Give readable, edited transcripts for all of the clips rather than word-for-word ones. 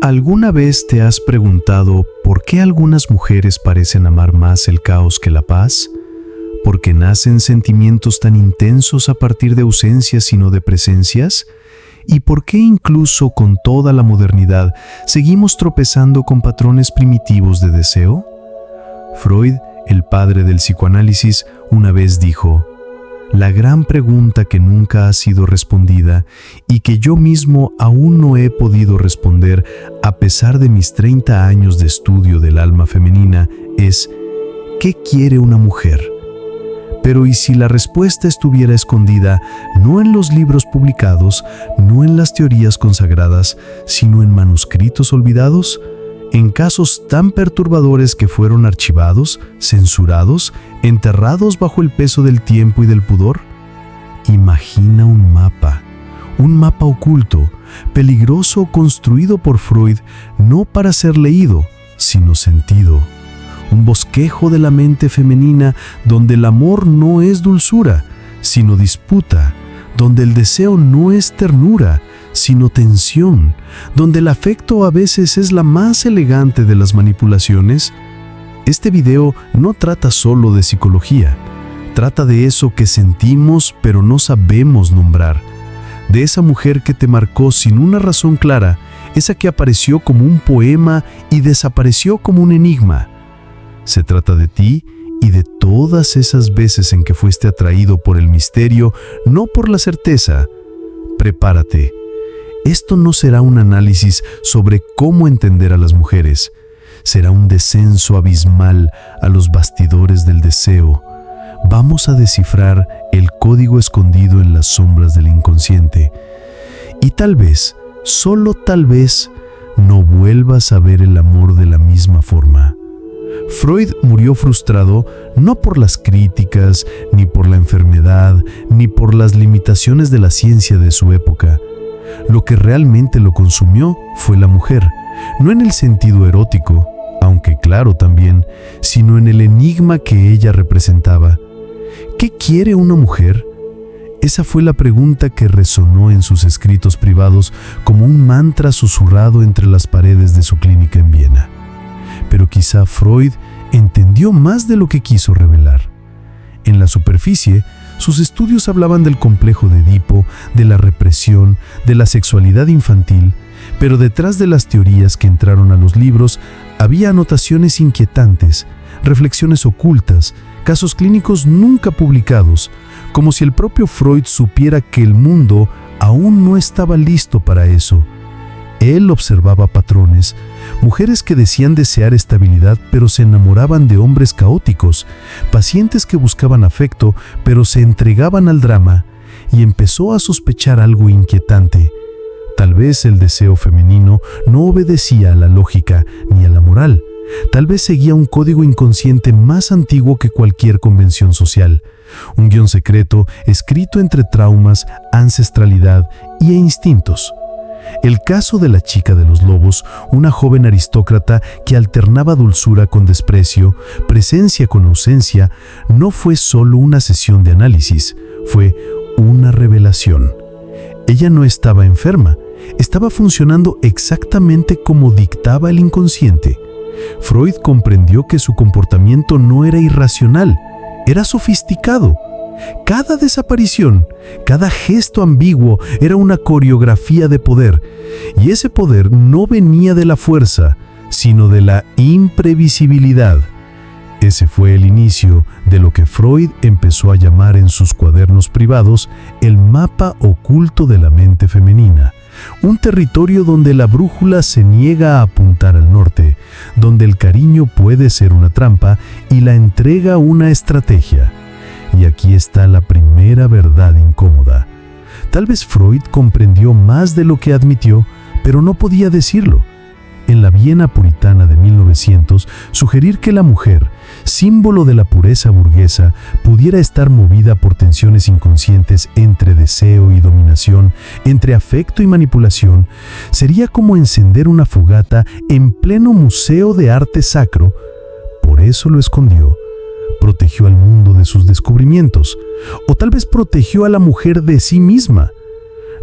¿Alguna vez te has preguntado por qué algunas mujeres parecen amar más el caos que la paz? ¿Por qué nacen sentimientos tan intensos a partir de ausencias y no de presencias? ¿Y por qué incluso con toda la modernidad seguimos tropezando con patrones primitivos de deseo? Freud, el padre del psicoanálisis, una vez dijo: la gran pregunta que nunca ha sido respondida y que yo mismo aún no he podido responder a pesar de mis 30 años de estudio del alma femenina es: ¿qué quiere una mujer? Pero ¿y si la respuesta estuviera escondida no en los libros publicados, no en las teorías consagradas, sino en manuscritos olvidados? En casos tan perturbadores que fueron archivados, censurados, enterrados bajo el peso del tiempo y del pudor. Imagina un mapa oculto, peligroso, construido por Freud no para ser leído, sino sentido. Un bosquejo de la mente femenina donde el amor no es dulzura, sino disputa, donde el deseo no es ternura, sino tensión, donde el afecto a veces es la más elegante de las manipulaciones. Este video no trata solo de psicología, trata de eso que sentimos pero no sabemos nombrar, de esa mujer que te marcó sin una razón clara, esa que apareció como un poema y desapareció como un enigma. Se trata de ti y de todas esas veces en que fuiste atraído por el misterio, no por la certeza. Prepárate. Esto no será un análisis sobre cómo entender a las mujeres. Será un descenso abismal a los bastidores del deseo. Vamos a descifrar el código escondido en las sombras del inconsciente. Y tal vez, solo tal vez, no vuelvas a ver el amor de la misma forma. Freud murió frustrado no por las críticas, ni por la enfermedad, ni por las limitaciones de la ciencia de su época. Lo que realmente lo consumió fue la mujer, no en el sentido erótico, aunque claro también, sino en el enigma que ella representaba. ¿Qué quiere una mujer? Esa fue la pregunta que resonó en sus escritos privados como un mantra susurrado entre las paredes de su clínica en Viena. Pero quizá Freud entendió más de lo que quiso revelar. En la superficie, sus estudios hablaban del complejo de Edipo, de la represión, de la sexualidad infantil, pero detrás de las teorías que entraron a los libros había anotaciones inquietantes, reflexiones ocultas, casos clínicos nunca publicados, como si el propio Freud supiera que el mundo aún no estaba listo para eso. Él observaba patrones, mujeres que decían desear estabilidad pero se enamoraban de hombres caóticos, pacientes que buscaban afecto pero se entregaban al drama, y empezó a sospechar algo inquietante. Tal vez el deseo femenino no obedecía a la lógica ni a la moral, tal vez seguía un código inconsciente más antiguo que cualquier convención social, un guión secreto escrito entre traumas, ancestralidad e instintos. El caso de la chica de los lobos, una joven aristócrata que alternaba dulzura con desprecio, presencia con ausencia, no fue solo una sesión de análisis, fue una revelación. Ella no estaba enferma, estaba funcionando exactamente como dictaba el inconsciente. Freud comprendió que su comportamiento no era irracional, era sofisticado. Cada desaparición, cada gesto ambiguo era una coreografía de poder, y ese poder no venía de la fuerza, sino de la imprevisibilidad. Ese fue el inicio de lo que Freud empezó a llamar en sus cuadernos privados el mapa oculto de la mente femenina, un territorio donde la brújula se niega a apuntar al norte, donde el cariño puede ser una trampa y la entrega una estrategia. Y aquí está la primera verdad incómoda. Tal vez Freud comprendió más de lo que admitió, pero no podía decirlo. En la Viena puritana de 1900, sugerir que la mujer, símbolo de la pureza burguesa, pudiera estar movida por tensiones inconscientes entre deseo y dominación, entre afecto y manipulación, sería como encender una fogata en pleno museo de arte sacro. Por eso lo escondió. Protegió al mundo de sus descubrimientos, o tal vez protegió a la mujer de sí misma.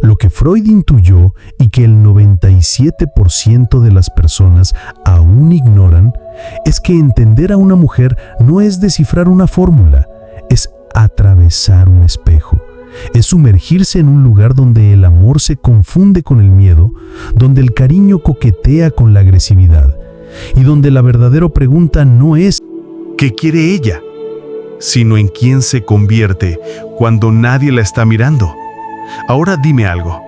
Lo que Freud intuyó y que el 97% de las personas aún ignoran es que entender a una mujer no es descifrar una fórmula, es atravesar un espejo. Es sumergirse en un lugar donde el amor se confunde con el miedo, donde el cariño coquetea con la agresividad y donde la verdadera pregunta no es ¿qué quiere ella?, sino en quién se convierte cuando nadie la está mirando. Ahora dime algo.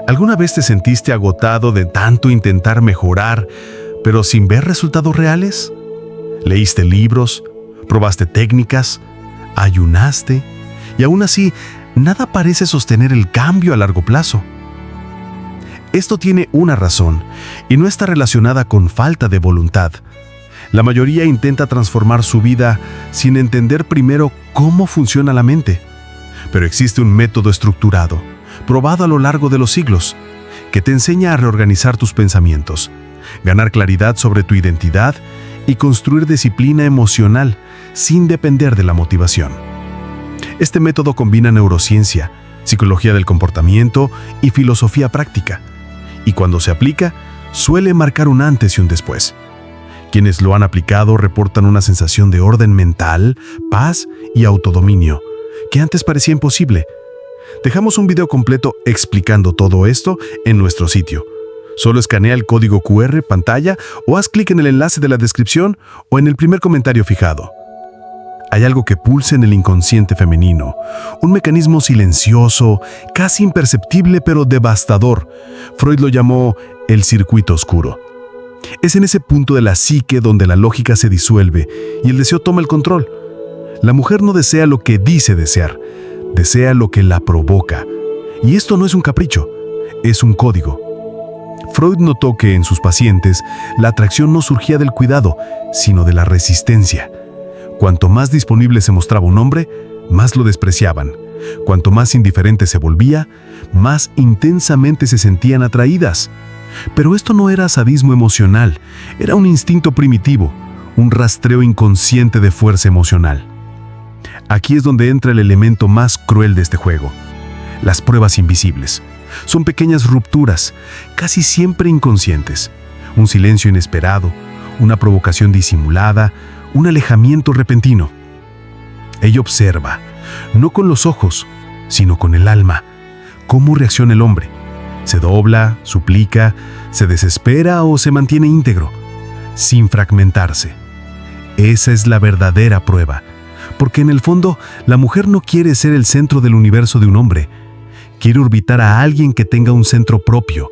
¿Alguna vez te sentiste agotado de tanto intentar mejorar, pero sin ver resultados reales? ¿Leíste libros? ¿Probaste técnicas? ¿Ayunaste? Y aún así, nada parece sostener el cambio a largo plazo. Esto tiene una razón, y no está relacionada con falta de voluntad. La mayoría intenta transformar su vida sin entender primero cómo funciona la mente. Pero existe un método estructurado, probado a lo largo de los siglos, que te enseña a reorganizar tus pensamientos, ganar claridad sobre tu identidad y construir disciplina emocional sin depender de la motivación. Este método combina neurociencia, psicología del comportamiento y filosofía práctica, y cuando se aplica, suele marcar un antes y un después. Quienes lo han aplicado reportan una sensación de orden mental, paz y autodominio, que antes parecía imposible. Dejamos un video completo explicando todo esto en nuestro sitio. Solo escanea el código QR pantalla o haz clic en el enlace de la descripción o en el primer comentario fijado. Hay algo que pulsa en el inconsciente femenino, un mecanismo silencioso, casi imperceptible pero devastador. Freud lo llamó el circuito oscuro. Es en ese punto de la psique donde la lógica se disuelve y el deseo toma el control. La mujer no desea lo que dice desear, desea lo que la provoca. Y esto no es un capricho, es un código. Freud notó que en sus pacientes la atracción no surgía del cuidado, sino de la resistencia. Cuanto más disponible se mostraba un hombre, más lo despreciaban. Cuanto más indiferente se volvía, más intensamente se sentían atraídas. Pero esto no era sadismo emocional, era un instinto primitivo, un rastreo inconsciente de fuerza emocional. Aquí es donde entra el elemento más cruel de este juego: las pruebas invisibles. Son pequeñas rupturas, casi siempre inconscientes, un silencio inesperado, una provocación disimulada, un alejamiento repentino. Ella observa, no con los ojos, sino con el alma, cómo reacciona el hombre. Se dobla, suplica, se desespera o se mantiene íntegro, sin fragmentarse. Esa es la verdadera prueba, porque en el fondo la mujer no quiere ser el centro del universo de un hombre. Quiere orbitar a alguien que tenga un centro propio.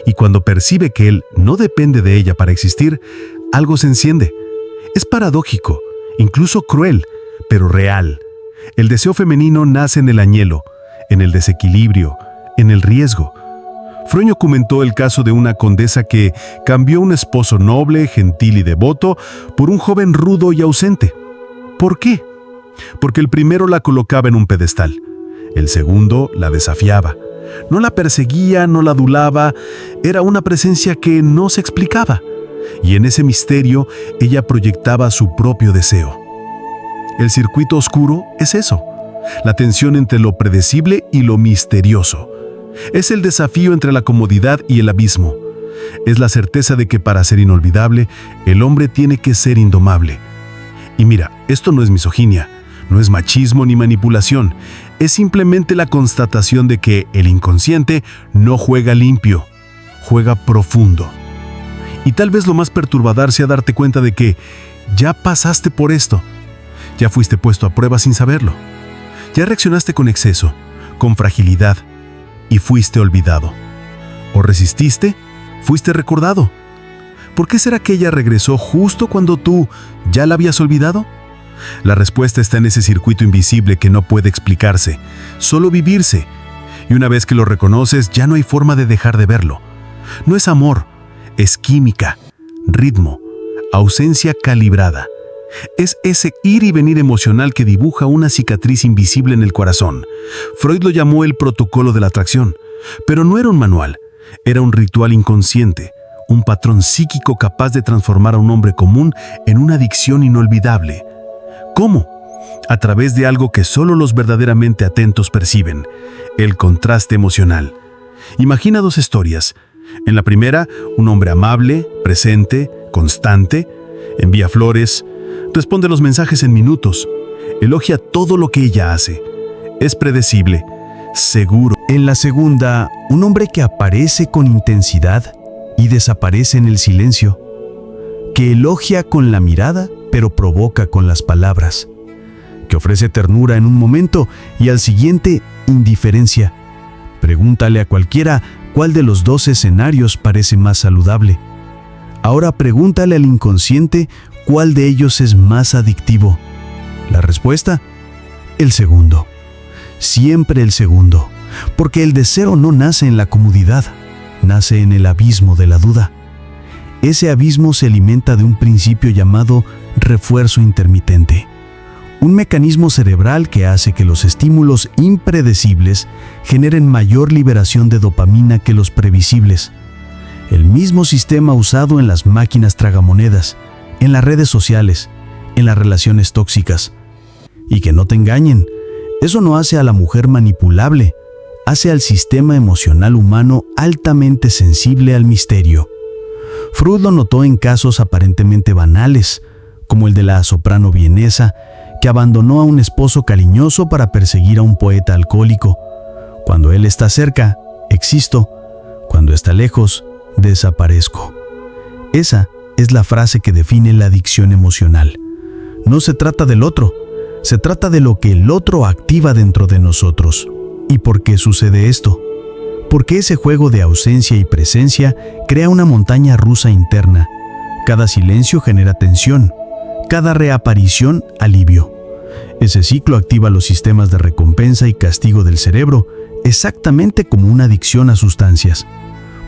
Y cuando percibe que él no depende de ella para existir, algo se enciende. Es paradójico, incluso cruel, pero real. El deseo femenino nace en el anhelo, en el desequilibrio, en el riesgo. Freud documentó el caso de una condesa que cambió un esposo noble, gentil y devoto por un joven rudo y ausente. ¿Por qué? Porque el primero la colocaba en un pedestal. El segundo la desafiaba. No la perseguía, no la adulaba, era una presencia que no se explicaba. Y en ese misterio ella proyectaba su propio deseo. El circuito oscuro es eso, la tensión entre lo predecible y lo misterioso. Es el desafío entre la comodidad y el abismo. Es la certeza de que para ser inolvidable, el hombre tiene que ser indomable. Y mira, esto no es misoginia, no es machismo ni manipulación, es simplemente la constatación de que el inconsciente no juega limpio, juega profundo. Y tal vez lo más perturbador sea darte cuenta de que ya pasaste por esto, ya fuiste puesto a prueba sin saberlo, ya reaccionaste con exceso, con fragilidad, y fuiste olvidado. O resististe, fuiste recordado. ¿Por qué será que ella regresó justo cuando tú ya la habías olvidado? La respuesta está en ese circuito invisible que no puede explicarse, solo vivirse. Y una vez que lo reconoces, ya no hay forma de dejar de verlo. No es amor, es química, ritmo, ausencia calibrada. Es ese ir y venir emocional que dibuja una cicatriz invisible en el corazón. Freud lo llamó el protocolo de la atracción, pero no era un manual, era un ritual inconsciente, un patrón psíquico capaz de transformar a un hombre común en una adicción inolvidable. ¿Cómo? a través de algo que solo los verdaderamente atentos perciben: el contraste emocional. Imagina dos historias. En la primera, un hombre amable, presente, constante, envía flores, responde los mensajes en minutos, elogia todo lo que ella hace. Es predecible, seguro. En la segunda, un hombre que aparece con intensidad y desaparece en el silencio, que elogia con la mirada, pero provoca con las palabras, que ofrece ternura en un momento y al siguiente, indiferencia. Pregúntale a cualquiera cuál de los dos escenarios parece más saludable. Ahora pregúntale al inconsciente cuál de ellos es más adictivo. La respuesta: el segundo. Siempre el segundo, porque el deseo no nace en la comodidad, nace en el abismo de la duda. Ese abismo se alimenta de un principio llamado refuerzo intermitente, un mecanismo cerebral que hace que los estímulos impredecibles generen mayor liberación de dopamina que los previsibles. El mismo sistema usado en las máquinas tragamonedas, en las redes sociales, en las relaciones tóxicas. Y que no te engañen, eso no hace a la mujer manipulable, hace al sistema emocional humano altamente sensible al misterio. Freud lo notó en casos aparentemente banales, como el de la soprano vienesa, que abandonó a un esposo cariñoso para perseguir a un poeta alcohólico. Cuando él está cerca, existo; cuando está lejos, desaparezco. Esa es la frase que define la adicción emocional. No se trata del otro, se trata de lo que el otro activa dentro de nosotros. ¿Y por qué sucede esto? Porque ese juego de ausencia y presencia crea una montaña rusa interna. Cada silencio genera tensión, cada reaparición, alivio. Ese ciclo activa los sistemas de recompensa y castigo del cerebro, exactamente como una adicción a sustancias.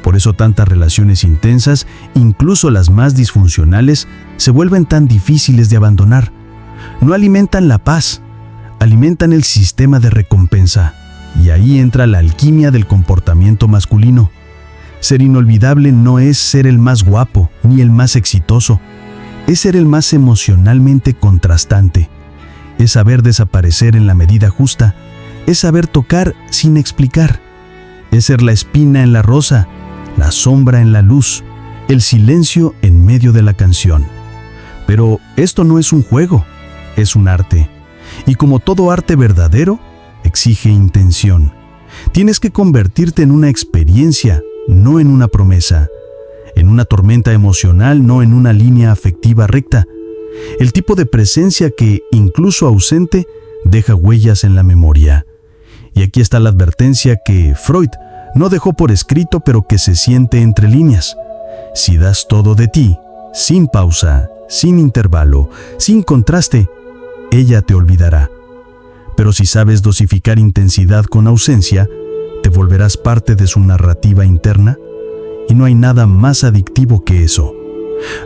Por eso tantas relaciones intensas, incluso las más disfuncionales, se vuelven tan difíciles de abandonar. No alimentan la paz, alimentan el sistema de recompensa. Y ahí entra la alquimia del comportamiento masculino. Ser inolvidable no es ser el más guapo ni el más exitoso. Es ser el más emocionalmente contrastante. Es saber desaparecer en la medida justa. Es saber tocar sin explicar. Es ser la espina en la rosa, la sombra en la luz, el silencio en medio de la canción. Pero esto no es un juego, es un arte. Y como todo arte verdadero, exige intención. Tienes que convertirte en una experiencia, no en una promesa. En una tormenta emocional, no en una línea afectiva recta. El tipo de presencia que, incluso ausente, deja huellas en la memoria. Y aquí está la advertencia que Freud no dejó por escrito, pero que se siente entre líneas. Si das todo de ti, sin pausa, sin intervalo, sin contraste, ella te olvidará. Pero si sabes dosificar intensidad con ausencia, te volverás parte de su narrativa interna, y no hay nada más adictivo que eso.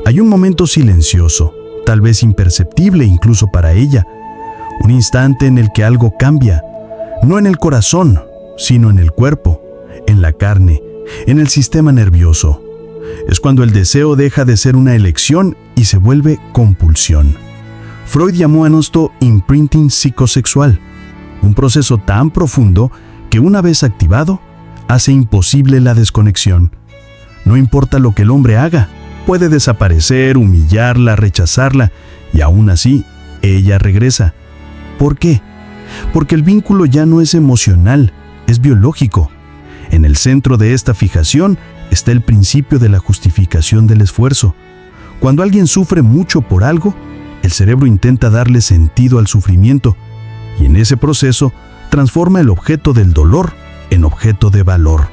Hay un momento silencioso, tal vez imperceptible incluso para ella, un instante en el que algo cambia, no en el corazón, sino en el cuerpo, en la carne, en el sistema nervioso. Es cuando el deseo deja de ser una elección y se vuelve compulsión. Freud llamó a esto imprinting psicosexual, un proceso tan profundo que una vez activado, hace imposible la desconexión. No importa lo que el hombre haga, puede desaparecer, humillarla, rechazarla, y aún así, ella regresa. ¿Por qué? Porque el vínculo ya no es emocional, es biológico. En el centro de esta fijación está el principio de la justificación del esfuerzo. Cuando alguien sufre mucho por algo, el cerebro intenta darle sentido al sufrimiento, y en ese proceso transforma el objeto del dolor en objeto de valor.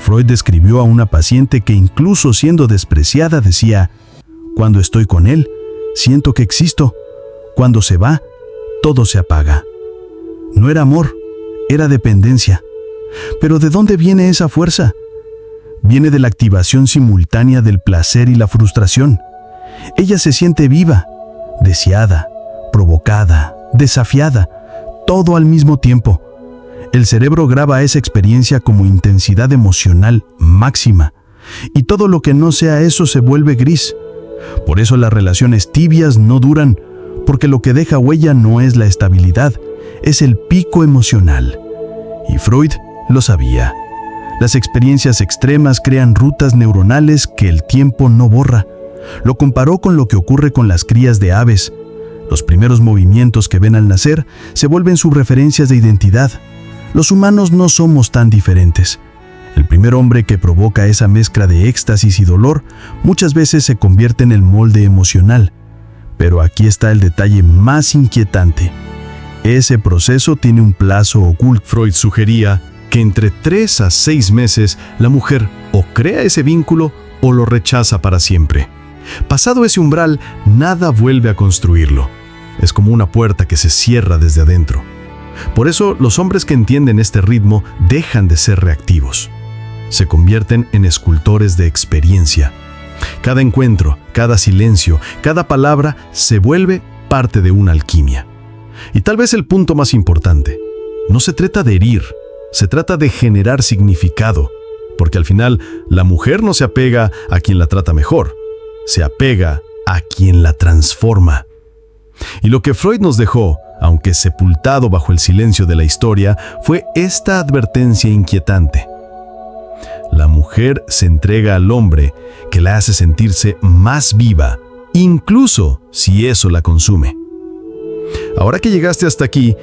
Freud describió a una paciente que, incluso siendo despreciada, decía: cuando estoy con él, siento que existo. Cuando se va, todo se apaga. No era amor, era dependencia. Pero ¿de dónde viene esa fuerza? Viene de la activación simultánea del placer y la frustración. Ella se siente viva, deseada, provocada, desafiada, todo al mismo tiempo. El cerebro graba esa experiencia como intensidad emocional máxima, y todo lo que no sea eso se vuelve gris. Por eso las relaciones tibias no duran, porque lo que deja huella no es la estabilidad, es el pico emocional. Y Freud lo sabía. Las experiencias extremas crean rutas neuronales que el tiempo no borra. Lo comparó con lo que ocurre con las crías de aves. Los primeros movimientos que ven al nacer se vuelven subreferencias de identidad. Los humanos no somos tan diferentes. El primer hombre que provoca esa mezcla de éxtasis y dolor muchas veces se convierte en el molde emocional. Pero aquí está el detalle más inquietante. Ese proceso tiene un plazo oculto. Freud sugería que entre 3 a 6 meses la mujer o crea ese vínculo o lo rechaza para siempre. Pasado ese umbral, nada vuelve a construirlo. Es como una puerta que se cierra desde adentro. Por eso, los hombres que entienden este ritmo dejan de ser reactivos. Se convierten en escultores de experiencia. Cada encuentro, cada silencio, cada palabra se vuelve parte de una alquimia. Y tal vez el punto más importante, no se trata de herir, se trata de generar significado, porque al final la mujer no se apega a quien la trata mejor, se apega a quien la transforma. Y lo que Freud nos dejó, aunque sepultado bajo el silencio de la historia, fue esta advertencia inquietante. La mujer se entrega al hombre que la hace sentirse más viva, incluso si eso la consume. Ahora que llegaste hasta aquí,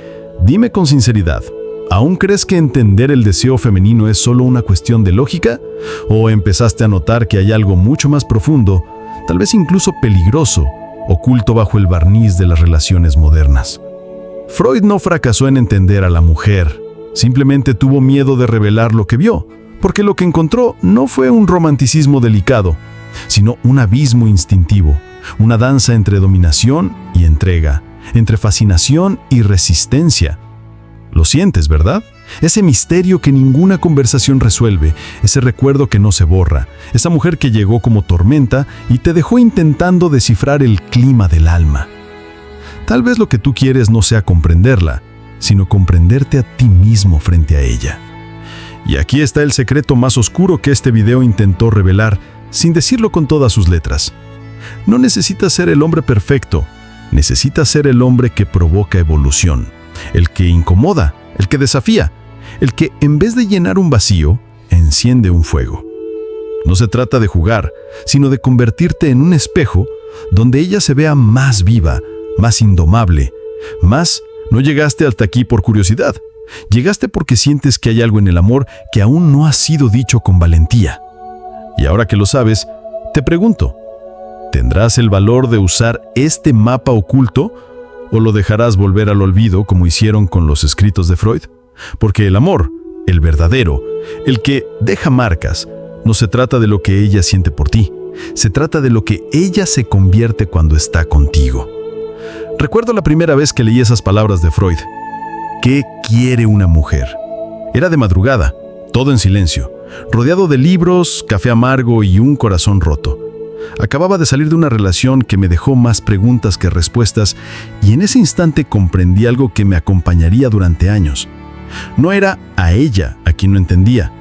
dime con sinceridad, ¿aún crees que entender el deseo femenino es solo una cuestión de lógica? ¿O empezaste a notar que hay algo mucho más profundo, tal vez incluso peligroso, oculto bajo el barniz de las relaciones modernas? Freud no fracasó en entender a la mujer, simplemente tuvo miedo de revelar lo que vio, porque lo que encontró no fue un romanticismo delicado, sino un abismo instintivo, una danza entre dominación y entrega, entre fascinación y resistencia. Lo sientes, ¿verdad? Ese misterio que ninguna conversación resuelve, ese recuerdo que no se borra, esa mujer que llegó como tormenta y te dejó intentando descifrar el clima del alma. Tal vez lo que tú quieres no sea comprenderla, sino comprenderte a ti mismo frente a ella. Y aquí está el secreto más oscuro que este video intentó revelar, sin decirlo con todas sus letras. No necesitas ser el hombre perfecto, necesitas ser el hombre que provoca evolución, el que incomoda, el que desafía, el que en vez de llenar un vacío, enciende un fuego. No se trata de jugar, sino de convertirte en un espejo donde ella se vea más viva, más indomable, más no llegaste hasta aquí por curiosidad. Llegaste porque sientes que hay algo en el amor que aún no ha sido dicho con valentía. Y ahora que lo sabes, te pregunto, ¿tendrás el valor de usar este mapa oculto o lo dejarás volver al olvido como hicieron con los escritos de Freud? Porque el amor, el verdadero, el que deja marcas, no se trata de lo que ella siente por ti, se trata de lo que ella se convierte cuando está contigo. Recuerdo la primera vez que leí esas palabras de Freud. ¿Qué quiere una mujer? Era de madrugada, todo en silencio, rodeado de libros, café amargo y un corazón roto. Acababa de salir de una relación que me dejó más preguntas que respuestas y en ese instante comprendí algo que me acompañaría durante años. No era a ella a quien no entendía,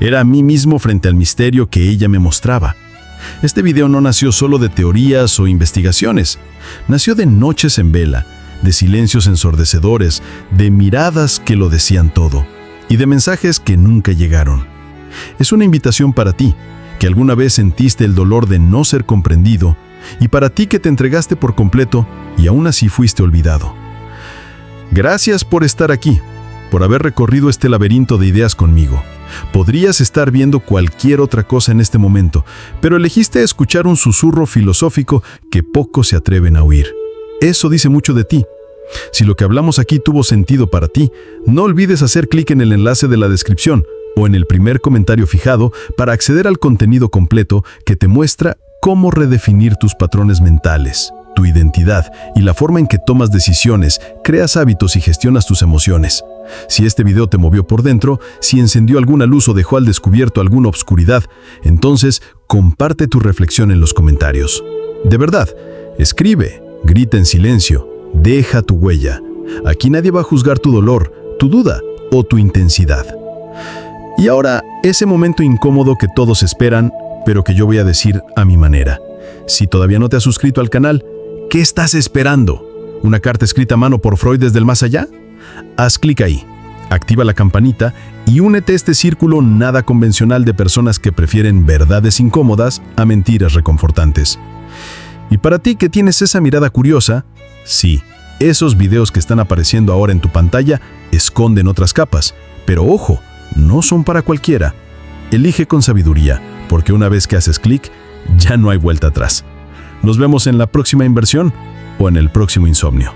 era a mí mismo frente al misterio que ella me mostraba. Este video no nació solo de teorías o investigaciones, nació de noches en vela, de silencios ensordecedores, de miradas que lo decían todo, y de mensajes que nunca llegaron. Es una invitación para ti, que alguna vez sentiste el dolor de no ser comprendido, y para ti que te entregaste por completo y aún así fuiste olvidado. Gracias por estar aquí, por haber recorrido este laberinto de ideas conmigo. Podrías estar viendo cualquier otra cosa en este momento, pero elegiste escuchar un susurro filosófico que pocos se atreven a oír. Eso dice mucho de ti. Si lo que hablamos aquí tuvo sentido para ti, no olvides hacer clic en el enlace de la descripción o en el primer comentario fijado para acceder al contenido completo que te muestra cómo redefinir tus patrones mentales, tu identidad y la forma en que tomas decisiones, creas hábitos y gestionas tus emociones. Si este video te movió por dentro, si encendió alguna luz o dejó al descubierto alguna obscuridad, entonces comparte tu reflexión en los comentarios. De verdad, escribe, grita en silencio, deja tu huella. Aquí nadie va a juzgar tu dolor, tu duda o tu intensidad. Y ahora, ese momento incómodo que todos esperan, pero que yo voy a decir a mi manera. Si todavía no te has suscrito al canal, ¿qué estás esperando? ¿Una carta escrita a mano por Freud desde el más allá? Haz clic ahí, activa la campanita y únete a este círculo nada convencional de personas que prefieren verdades incómodas a mentiras reconfortantes. Y para ti que tienes esa mirada curiosa, sí, esos videos que están apareciendo ahora en tu pantalla esconden otras capas, pero ojo, no son para cualquiera. Elige con sabiduría, porque una vez que haces clic, ya no hay vuelta atrás. Nos vemos en la próxima inversión o en el próximo insomnio.